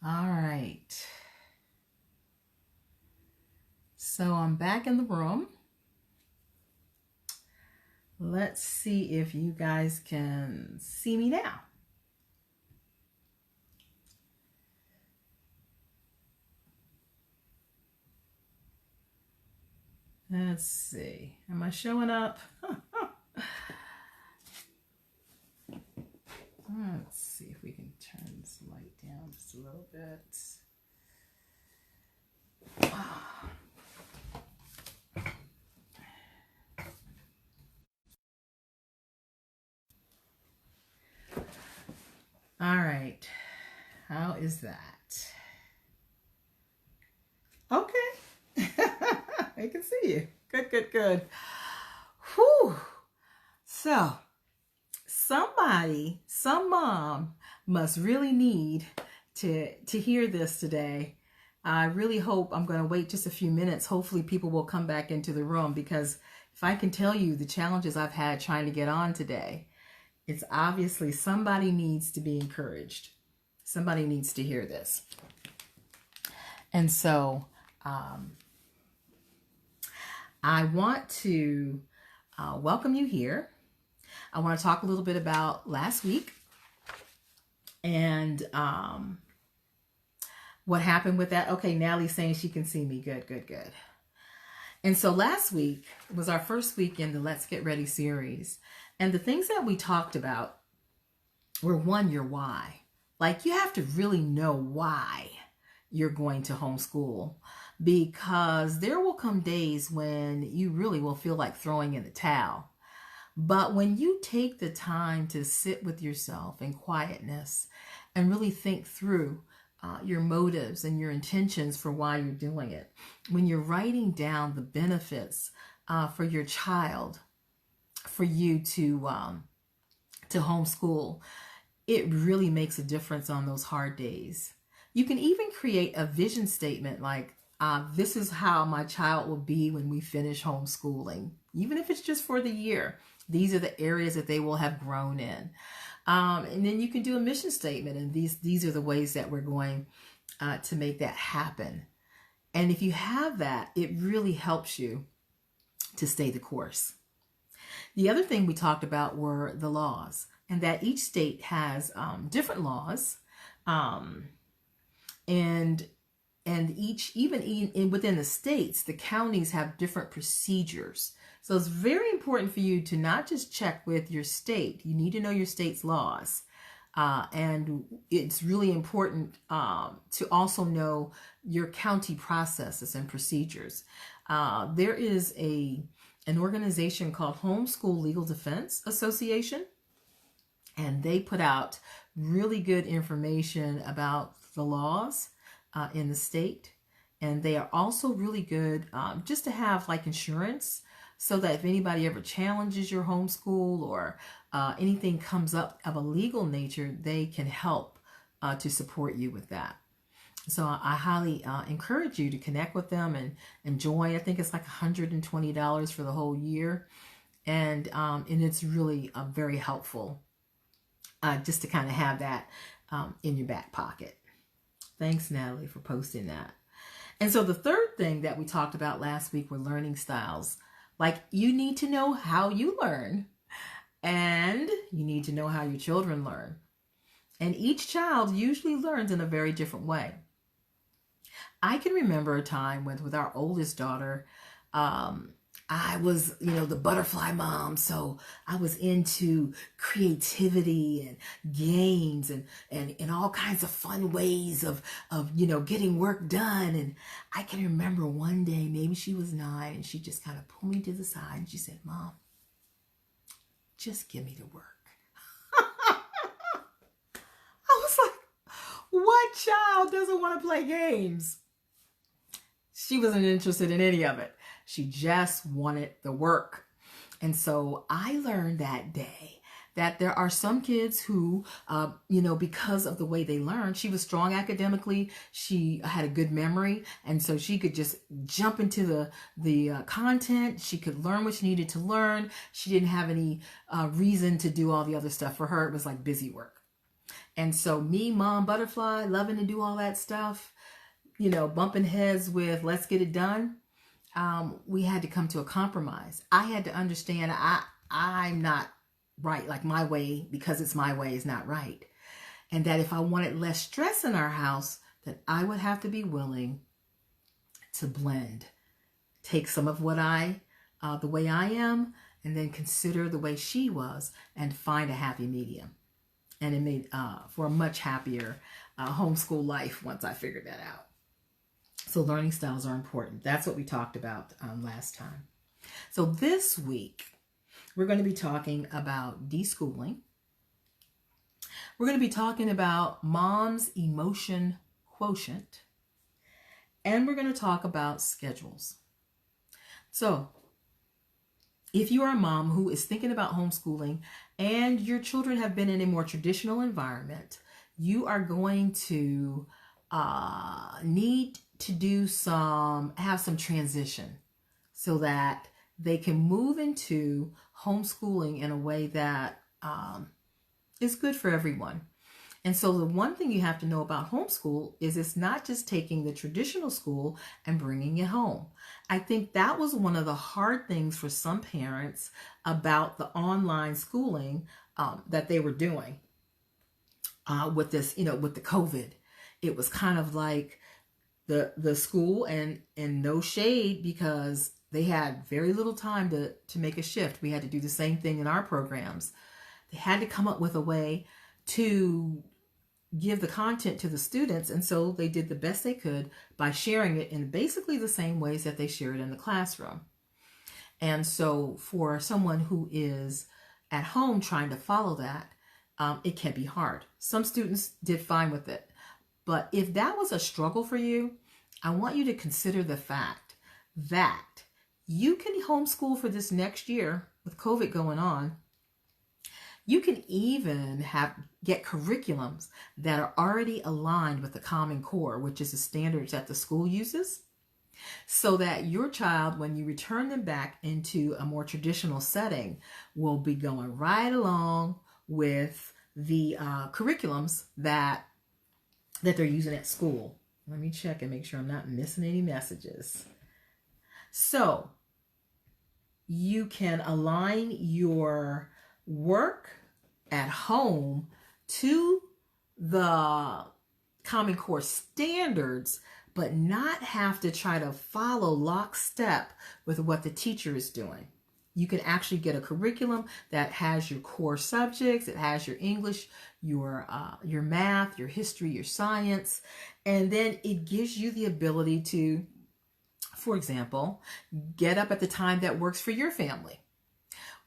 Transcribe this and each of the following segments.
All right. So I'm back in the room. Let's see if you guys can see me now. Let's see. Am I showing up? Let's see if we can turn this light down just a little bit. All right. How is that? Okay. I can see you. Good, good, good. Whew. So, some mom must really need to hear this today. I really hope, I'm going to wait just a few minutes. Hopefully people will come back into the room, because if I can tell you the challenges I've had trying to get on today, it's obviously somebody needs to be encouraged. Somebody needs to hear this. And so I want to welcome you here. I want to talk a little bit about last week and what happened with that. Okay, Natalie's saying she can see me. Good, good, good. And so last week was our first week in the Let's Get Ready series. And the things that we talked about were, one, your why. Like, you have to really know why you're going to homeschool, because there will come days when you really will feel like throwing in the towel. But when you take the time to sit with yourself in quietness and really think through your motives and your intentions for why you're doing it, when you're writing down the benefits for your child, for you to homeschool, it really makes a difference on those hard days. You can even create a vision statement like, this is how my child will be when we finish homeschooling, even if it's just for the year. These are the areas that they will have grown in. And then you can do a mission statement, and these are the ways that we're going to make that happen. And if you have that, it really helps you to stay the course. The other thing we talked about were the laws, and that each state has different laws, and each, even within the states, the counties have different procedures. So it's very important for you to not just check with your state. You need to know your state's laws. And it's really important to also know your county processes and procedures. There is an organization called Homeschool Legal Defense Association, and they put out really good information about the laws in the state. And they are also really good just to have like insurance, so that if anybody ever challenges your homeschool or anything comes up of a legal nature, they can help to support you with that. So I highly encourage you to connect with them and join. I think it's like $120 for the whole year. And it's really very helpful just to kind of have that in your back pocket. Thanks, Natalie, for posting that. And so the third thing that we talked about last week were learning styles. Like, you need to know how you learn, and you need to know how your children learn. And each child usually learns in a very different way. I can remember a time with our oldest daughter, I was, the butterfly mom. So I was into creativity and games and all kinds of fun ways of getting work done. And I can remember one day, maybe she was 9, and she just kind of pulled me to the side and she said, "Mom, just give me the work." I was like, what child doesn't want to play games? She wasn't interested in any of it. She just wanted the work. And so I learned that day that there are some kids who, because of the way they learn, she was strong academically. She had a good memory. And so she could just jump into the content. She could learn what she needed to learn. She didn't have any reason to do all the other stuff. For her, it was like busy work. And so me, mom butterfly, loving to do all that stuff, bumping heads with let's get it done. We had to come to a compromise. I had to understand I'm not right. Like my way, because it's my way, is not right. And that if I wanted less stress in our house, that I would have to be willing to blend. Take some of what the way I am, and then consider the way she was and find a happy medium. And it made for a much happier homeschool life once I figured that out. So learning styles are important. That's what we talked about last time. So this week, we're going to be talking about deschooling. We're going to be talking about mom's emotion quotient. And we're going to talk about schedules. So if you are a mom who is thinking about homeschooling and your children have been in a more traditional environment, you are going to need to have some transition so that they can move into homeschooling in a way that is good for everyone. And so the one thing you have to know about homeschool is it's not just taking the traditional school and bringing it home. I think that was one of the hard things for some parents about the online schooling that they were doing with this, with the COVID. It was kind of like the school, and no shade, because they had very little time to make a shift. We had to do the same thing in our programs. They had to come up with a way to give the content to the students, and so they did the best they could by sharing it in basically the same ways that they share it in the classroom. And so for someone who is at home trying to follow that, it can be hard. Some students did fine with it. But if that was a struggle for you, I want you to consider the fact that you can homeschool for this next year with COVID going on. You can even get curriculums that are already aligned with the Common Core, which is the standards that the school uses, so that your child, when you return them back into a more traditional setting, will be going right along with the curriculums that they're using at school. Let me check and make sure I'm not missing any messages. So you can align your work at home to the Common Core standards, but not have to try to follow lockstep with what the teacher is doing. You can actually get a curriculum that has your core subjects. It has your English, your math, your history, your science, and then it gives you the ability to, for example, get up at the time that works for your family.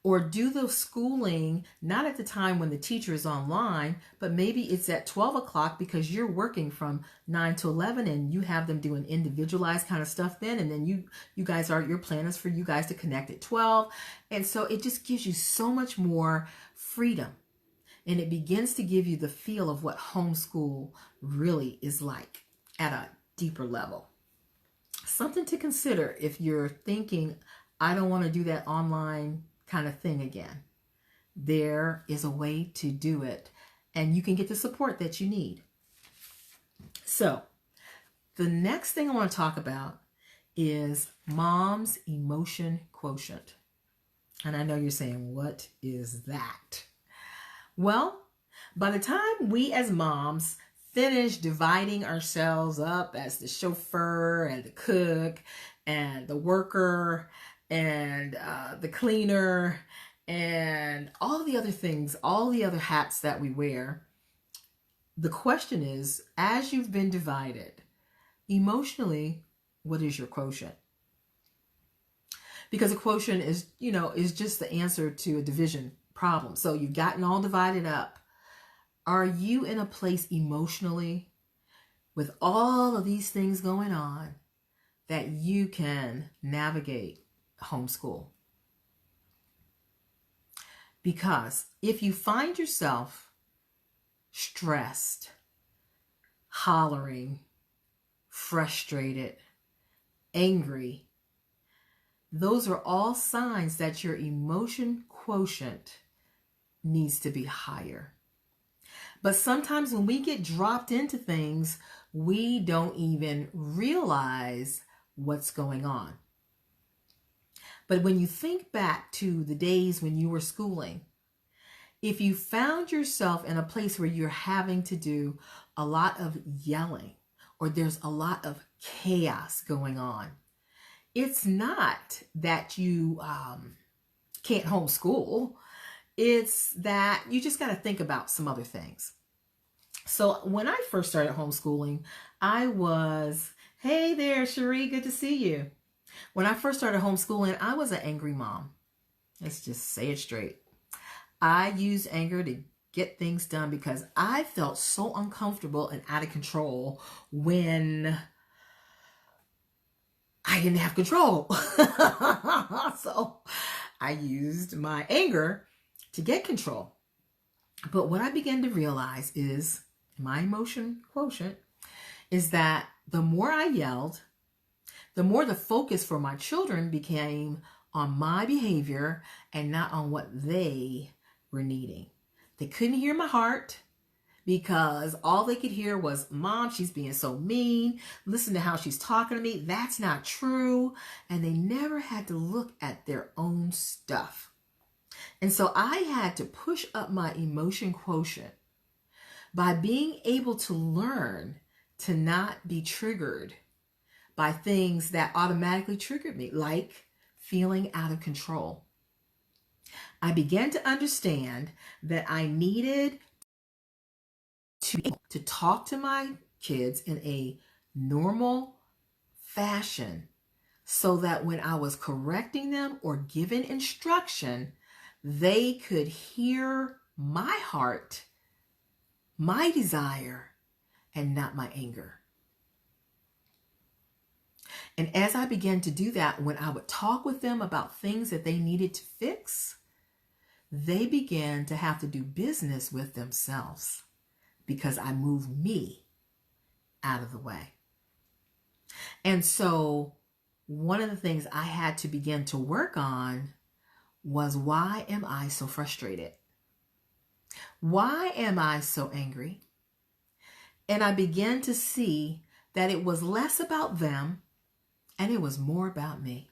Or do the schooling not at the time when the teacher is online, but maybe it's at 12 o'clock because you're working from 9 to 11 and you have them doing individualized kind of stuff then. And then your plan is for you guys to connect at 12. And so it just gives you so much more freedom. And it begins to give you the feel of what homeschool really is like at a deeper level. Something to consider if you're thinking, I don't want to do that online kind of thing again. There is a way to do it, and you can get the support that you need. So the next thing I want to talk about is mom's emotion quotient. And I know you're saying, what is that? Well, by the time we as moms finish dividing ourselves up as the chauffeur and the cook and the worker and the cleaner and all the other things, all the other hats that we wear, the question is, as you've been divided, emotionally, what is your quotient? Because a quotient is just the answer to a division problem. So you've gotten all divided up. Are you in a place emotionally with all of these things going on that you can navigate homeschool? Because if you find yourself stressed, hollering, frustrated, angry, those are all signs that your emotion quotient needs to be higher. But sometimes when we get dropped into things, we don't even realize what's going on. But when you think back to the days when you were schooling, if you found yourself in a place where you're having to do a lot of yelling or there's a lot of chaos going on, it's not that you can't homeschool. It's that you just got to think about some other things. So when I first started homeschooling, I was, hey there, Cherie, good to see you. When I first started homeschooling, I was an angry mom. Let's just say it straight. I used anger to get things done because I felt so uncomfortable and out of control when I didn't have control. So I used my anger to get control. But what I began to realize is my emotion quotient is that the more I yelled, the more the focus for my children became on my behavior and not on what they were needing. They couldn't hear my heart because all they could hear was, Mom, she's being so mean. Listen to how she's talking to me. That's not true. And they never had to look at their own stuff. And so I had to push up my emotion quotient by being able to learn to not be triggered by things that automatically triggered me, like feeling out of control. I began to understand that I needed to be able to talk to my kids in a normal fashion so that when I was correcting them or giving instruction, they could hear my heart, my desire, and not my anger. And as I began to do that, when I would talk with them about things that they needed to fix, they began to have to do business with themselves because I moved me out of the way. And so one of the things I had to begin to work on was, why am I so frustrated? Why am I so angry? And I began to see that it was less about them and it was more about me.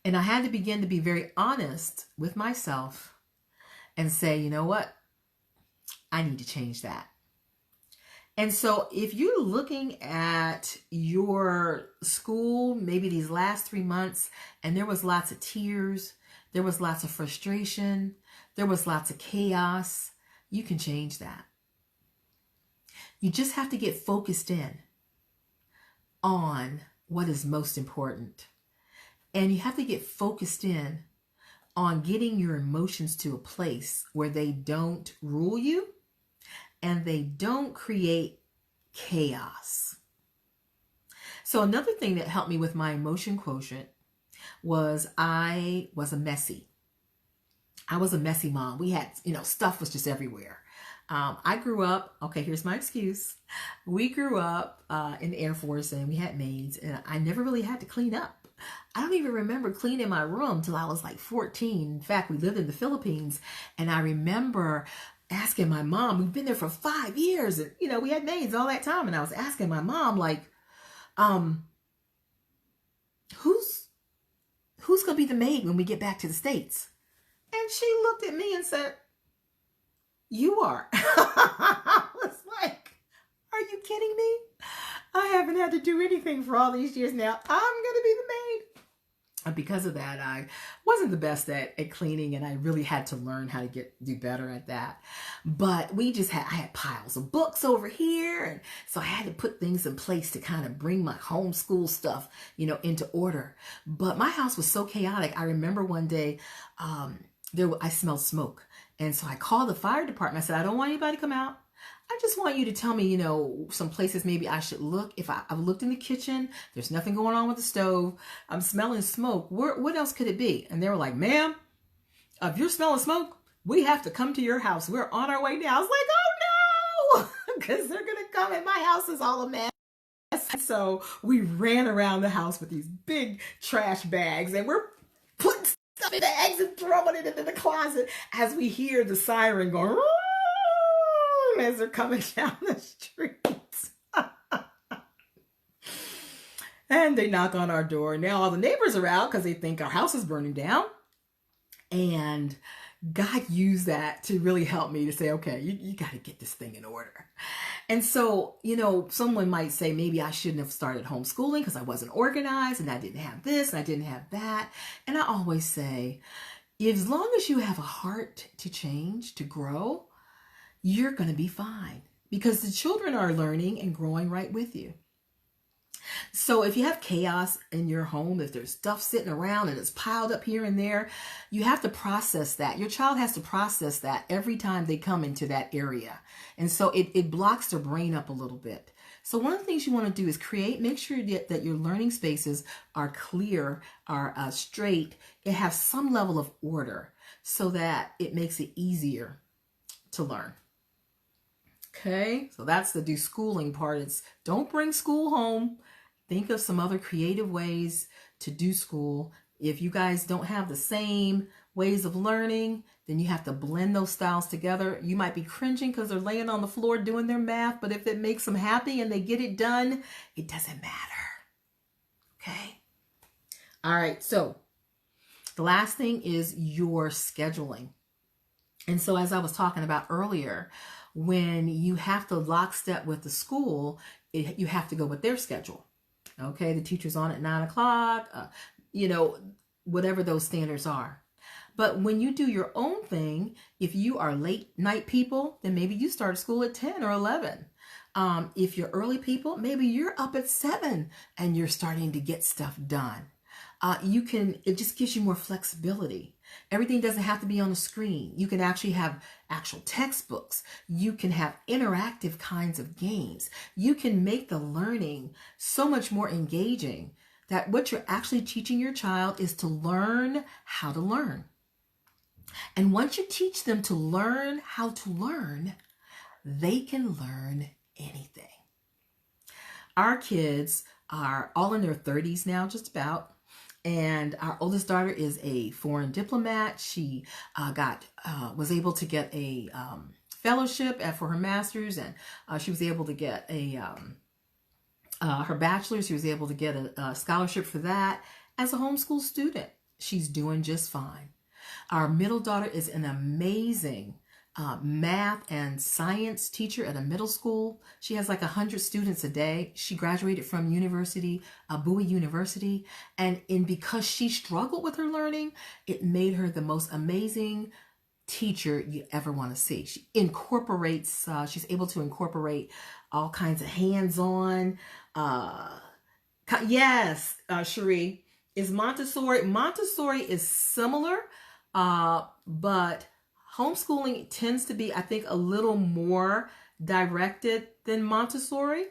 And I had to begin to be very honest with myself and say, you know what? I need to change that. And so if you're looking at your school, maybe these last 3 months, and there was lots of tears, there was lots of frustration, there was lots of chaos, you can change that. You just have to get focused in on what is most important. And you have to get focused in on getting your emotions to a place where they don't rule you and they don't create chaos. So another thing that helped me with my emotion quotient was I was a messy mom. We had, stuff was just everywhere. I grew up, okay, here's my excuse. We grew up in the Air Force and we had maids and I never really had to clean up. I don't even remember cleaning my room till I was like 14. In fact, we lived in the Philippines and I remember asking my mom, we've been there for 5 years and, we had maids all that time. And I was asking my mom, like, who's going to be the maid when we get back to the States? And she looked at me and said, you are. I was like, are you kidding me? I haven't had to do anything for all these years now. I'm going to be the maid. And because of that, I wasn't the best at cleaning and I really had to learn how to do better at that. But I had piles of books over here. And so I had to put things in place to kind of bring my homeschool stuff, into order. But my house was so chaotic. I remember one day, I smelled smoke. And so I called the fire department. I said, I don't want anybody to come out. I just want you to tell me, some places maybe I should look. If I've looked in the kitchen, there's nothing going on with the stove. I'm smelling smoke. What else could it be? And they were like, ma'am, if you're smelling smoke, we have to come to your house. We're on our way now. I was like, oh no, because they're going to come and my house is all a mess. So we ran around the house with these big trash bags and we're putting stuff in bags and throwing it into the closet as we hear the siren going, as they're coming down the street. And they knock on our door. Now all the neighbors are out because they think our house is burning down. And God used that to really help me to say, okay, you got to get this thing in order. And so, someone might say, maybe I shouldn't have started homeschooling because I wasn't organized and I didn't have this and I didn't have that. And I always say, as long as you have a heart to change, to grow, you're going to be fine because the children are learning and growing right with you. So if you have chaos in your home, if there's stuff sitting around and it's piled up here and there, you have to process that. Your child has to process that every time they come into that area. And so it blocks their brain up a little bit. So one of the things you want to do is make sure that your learning spaces are clear, are straight, and have some level of order so that it makes it easier to learn. Okay, so that's the do schooling part. It's don't bring school home. Think of some other creative ways to do school. If you guys don't have the same ways of learning, then you have to blend those styles together. You might be cringing because they're laying on the floor doing their math, but if it makes them happy and they get it done, it doesn't matter. Okay? All right, so the last thing is your scheduling. And so as I was talking about earlier, when you have to lockstep with the school, you have to go with their schedule. Okay, the teacher's on at 9 o'clock, whatever those standards are. But when you do your own thing, if you are late night people, then maybe you start school at 10 or 11. If you're early people, maybe you're up at 7 and you're starting to get stuff done. It just gives you more flexibility. Everything doesn't have to be on the screen. You can actually have actual textbooks. You can have interactive kinds of games. You can make the learning so much more engaging that what you're actually teaching your child is to learn how to learn. And once you teach them to learn how to learn, they can learn anything. Our kids are all in their 30s now, just about. And our oldest daughter is a foreign diplomat. She was able to get a fellowship for her master's, and she was able to get her bachelor's. She was able to get a scholarship for that as a homeschool student. She's doing just fine. Our middle daughter is an amazing math and science teacher at a middle school. She has like 100 students a day. She graduated from Bowie University. And because she struggled with her learning, it made her the most amazing teacher you ever want to see. She incorporates, she's able to incorporate all kinds of hands-on. Yes, Cherie, is Montessori. Montessori is similar, but homeschooling tends to be, I think, a little more directed than Montessori,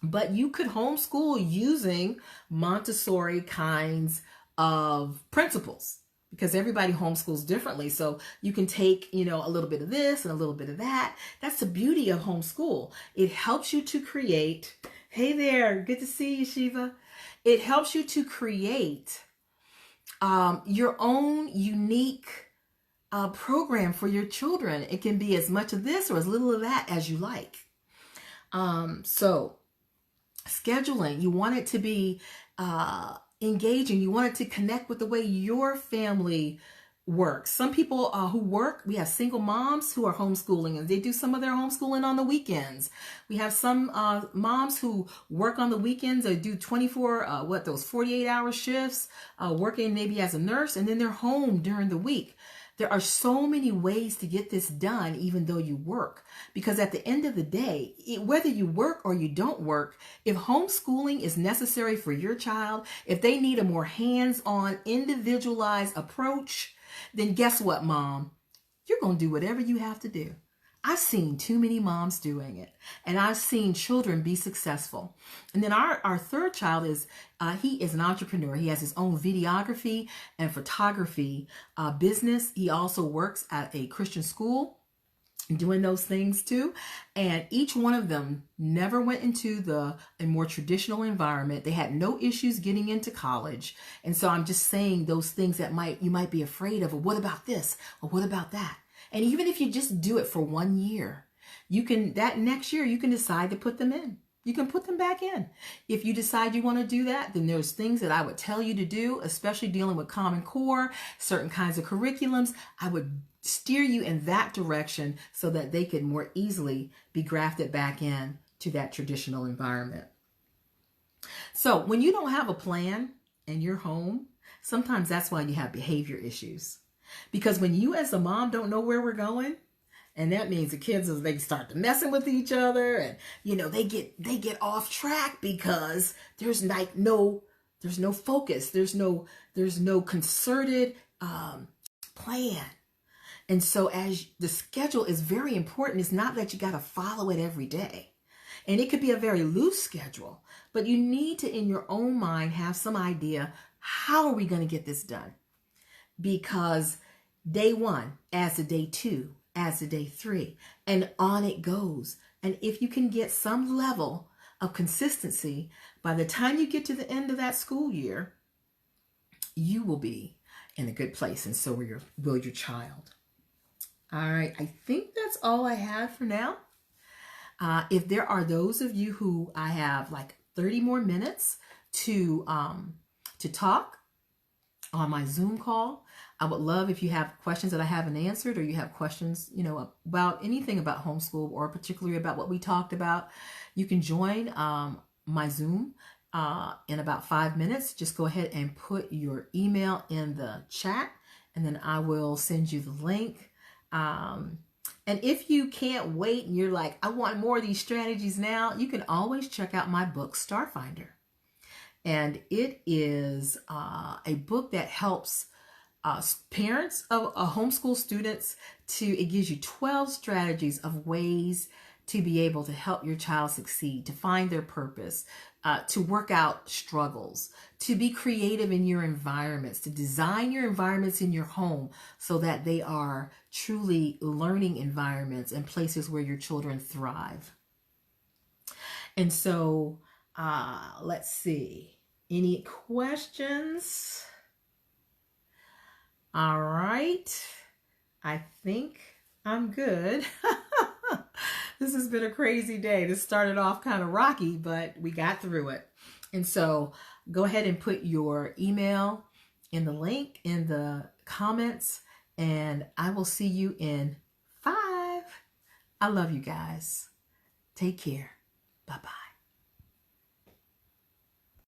but you could homeschool using Montessori kinds of principles because everybody homeschools differently. So you can take, a little bit of this and a little bit of that. That's the beauty of homeschool. It helps you to create, hey there, good to see you, Shiva. It helps you to create your own unique program for your children. It can be as much of this or as little of that as you like. So scheduling, you want it to be engaging. You want it to connect with the way your family works. Some people who work, we have single moms who are homeschooling and they do some of their homeschooling on the weekends. We have some moms who work on the weekends or do 48-hour shifts, working maybe as a nurse, and then they're home during the week. There are so many ways to get this done, even though you work. Because at the end of the day, whether you work or you don't work, if homeschooling is necessary for your child, if they need a more hands-on, individualized approach, then guess what, Mom? You're going to do whatever you have to do. I've seen too many moms doing it, and I've seen children be successful. And then our third child he is an entrepreneur. He has his own videography and photography business. He also works at a Christian school doing those things too. And each one of them never went into a more traditional environment. They had no issues getting into college. And so I'm just saying those things that you might be afraid of. Or what about this? Or what about that? And even if you just do it for 1 year, that next year, you can decide to put them in. You can put them back in. If you decide you want to do that, then there's things that I would tell you to do, especially dealing with Common Core, certain kinds of curriculums. I would steer you in that direction so that they could more easily be grafted back in to that traditional environment. So when you don't have a plan and you're home, sometimes that's why you have behavior issues. Because when you as a mom don't know where we're going, and that means the kids, as they start to messing with each other, and they get off track because there's no focus, there's no concerted plan. And so as the schedule is very important, it's not that you got to follow it every day. And it could be a very loose schedule, but you need to, in your own mind, have some idea, how are we going to get this done? Because day 1 adds to day 2, adds to day 3, and on it goes. And if you can get some level of consistency, by the time you get to the end of that school year, you will be in a good place, and so will your child. All right, I think that's all I have for now. If there are those of you who I have like 30 more minutes to talk on my Zoom call, I would love if you have questions that I haven't answered, or you have questions, about anything about homeschool, or particularly about what we talked about. You can join my Zoom in about 5 minutes. Just go ahead and put your email in the chat, and then I will send you the link. And if you can't wait and you're like, I want more of these strategies now, you can always check out my book, Starfinder. And it is a book that helps parents of homeschool students it gives you 12 strategies of ways to be able to help your child succeed, to find their purpose, to work out struggles, to be creative in your environments, to design your environments in your home so that they are truly learning environments and places where your children thrive. And so, let's see. Any questions? All right. I think I'm good. This has been a crazy day. This started off kind of rocky, but we got through it. And so go ahead and put your email in the link in the comments, and I will see you in 5. I love you guys. Take care. Bye-bye.